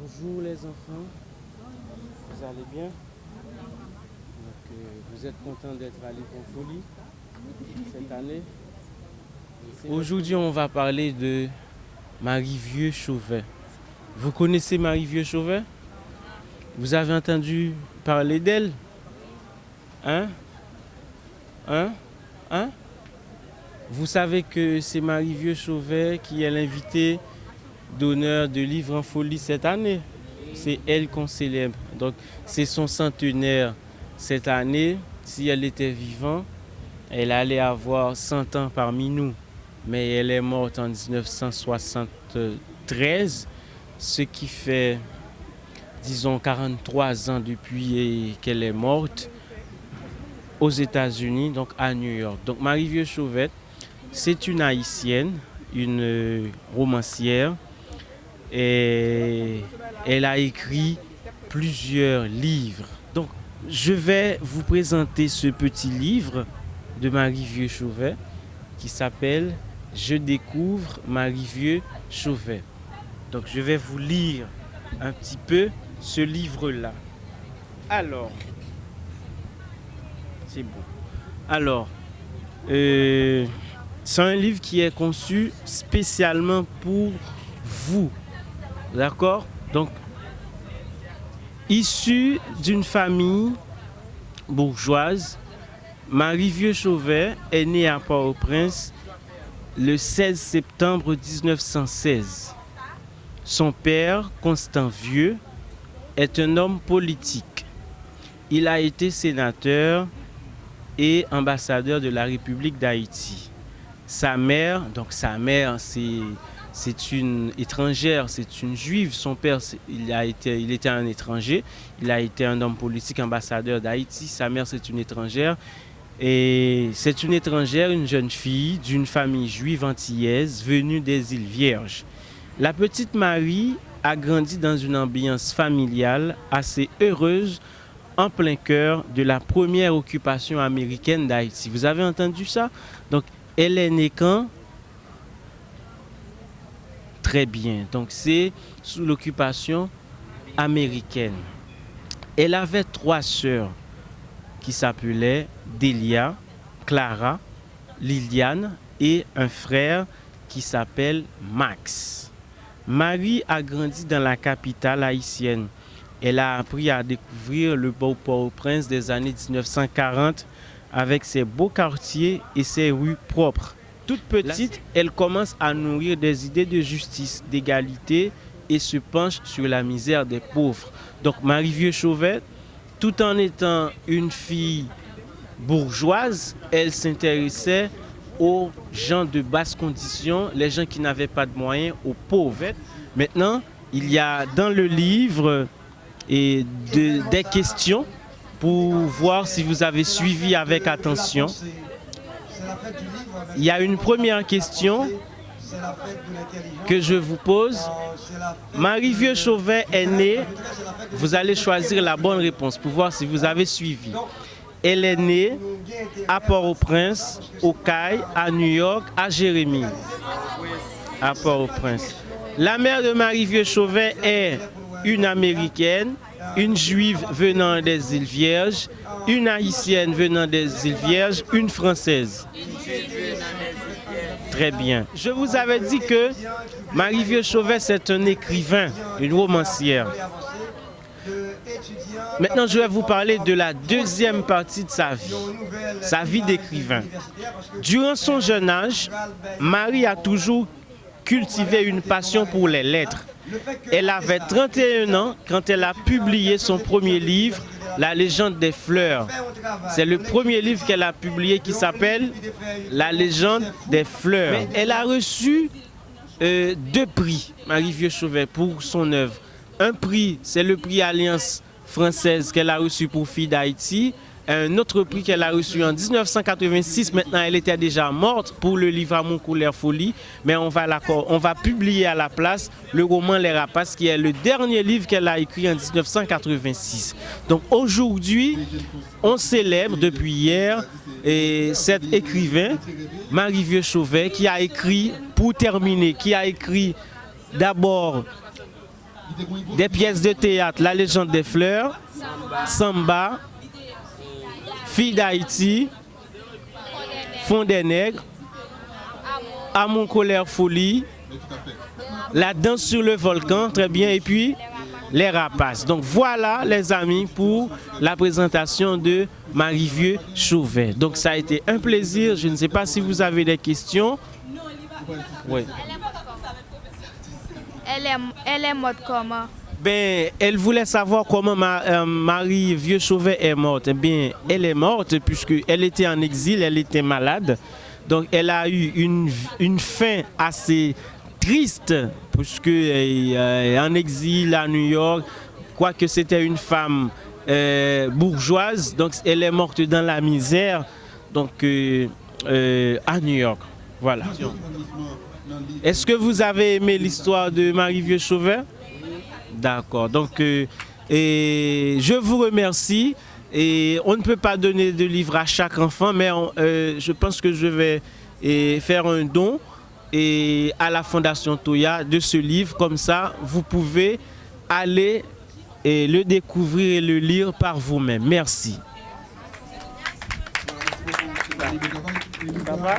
Bonjour les enfants, vous allez bien? Vous êtes contents d'être à l'École Folie cette année? Aujourd'hui, on va parler de Marie-Vieux Chauvet. Vous connaissez Marie-Vieux Chauvet? Vous avez entendu parler d'elle? Hein? Hein? Hein? Vous savez que c'est Marie-Vieux Chauvet qui est l'invitée d'honneur de Livre en Folie cette année. C'est elle qu'on célèbre. Donc, c'est son centenaire cette année. Si elle était vivante, elle allait avoir 100 ans parmi nous. Mais elle est morte en 1973, ce qui fait, disons, 43 ans depuis qu'elle est morte aux États-Unis, donc à New York. Donc, Marie-Vieux Chauvet, c'est une Haïtienne, une romancière. Et elle a écrit plusieurs livres. Donc, je vais vous présenter ce petit livre de Marie-Vieux Chauvet qui s'appelle « Je découvre Marie-Vieux Chauvet ». Donc, je vais vous lire un petit peu ce livre-là. Alors, c'est bon. Alors, c'est un livre qui est conçu spécialement pour vous. D'accord? Donc, issue d'une famille bourgeoise, Marie-Vieux Chauvet est née à Port-au-Prince le 16 septembre 1916. Son père, Constant Vieux, est un homme politique. Il a été sénateur et ambassadeur de la République d'Haïti. Sa mère, c'est une étrangère, c'est une juive. Son père, il était un étranger. Il a été un homme politique, ambassadeur d'Haïti. Sa mère, c'est une étrangère. Et c'est une étrangère, une jeune fille d'une famille juive antillaise venue des îles Vierges. La petite Marie a grandi dans une ambiance familiale assez heureuse en plein cœur de la première occupation américaine d'Haïti. Vous avez entendu ça? Donc, elle est née quand? Très bien. Donc, c'est sous l'occupation américaine. Elle avait 3 sœurs qui s'appelaient Delia, Clara, Liliane et un frère qui s'appelle Max. Marie a grandi dans la capitale haïtienne. Elle a appris à découvrir le beau Port-au-Prince des années 1940 avec ses beaux quartiers et ses rues propres. Toute petite, elle commence à nourrir des idées de justice, d'égalité et se penche sur la misère des pauvres. Donc Marie-Vieux Chauvet, tout en étant une fille bourgeoise, elle s'intéressait aux gens de basse condition, les gens qui n'avaient pas de moyens, aux pauvres. Maintenant, il y a dans le livre des questions pour voir si vous avez suivi avec attention. Il y a une première question que je vous pose. Marie-Vieux Chauvet est née, vous allez choisir la bonne réponse pour voir si vous avez suivi. Elle est née à Port-au-Prince, au Caille, à New York, à Jérémie. À Port-au-Prince. La mère de Marie-Vieux Chauvet est une Américaine, une Juive venant des îles Vierges, une Haïtienne venant des îles Vierges, une Française. Très bien. Je vous avais dit que Marie-Vieux Chauvet, c'est un écrivain, une romancière. Maintenant, je vais vous parler de la deuxième partie de sa vie d'écrivain. Durant son jeune âge, Marie a toujours cultivé une passion pour les lettres. Elle avait 31 ans quand elle a publié son premier livre, La légende des fleurs. C'est le premier livre qu'elle a publié qui s'appelle La légende des fleurs. Mais elle a reçu 2 prix, Marie-Vieux Chauvet, pour son œuvre. Un prix, c'est le prix Alliance française qu'elle a reçu pour Filles d'Haïti. Un autre prix qu'elle a reçu en 1986, maintenant elle était déjà morte, pour le livre Amour, couleur, folie, mais on va publier à la place le roman Les Rapaces, qui est le dernier livre qu'elle a écrit en 1986. Donc aujourd'hui, on célèbre depuis hier cet écrivain, Marie-Vieux Chauvet, qui a écrit, pour terminer, qui a écrit d'abord des pièces de théâtre, La légende des fleurs, Samba, Fille d'Haïti, Fond des nègres, Amour, colère, folie, La danse sur le volcan, très bien, et puis Les rapaces. Donc voilà les amis pour la présentation de Marie-Vieux Chauvet. Donc ça a été un plaisir. Je ne sais pas si vous avez des questions. Oui. Elle est morte comment? Ben, elle voulait savoir comment Marie-Vieux Chauvet est morte. Eh bien, elle est morte puisqu'elle était en exil, elle était malade. Donc elle a eu une fin assez triste, puisque en exil à New York, quoique c'était une femme bourgeoise, donc elle est morte dans la misère, donc à New York. Voilà. Est-ce que vous avez aimé l'histoire de Marie-Vieux Chauvet? D'accord. Donc, je vous remercie. Et on ne peut pas donner de livre à chaque enfant, mais je pense que je vais faire un don à la Fondation Toya de ce livre. Comme ça, vous pouvez aller le découvrir et le lire par vous-même. Merci. Ça va?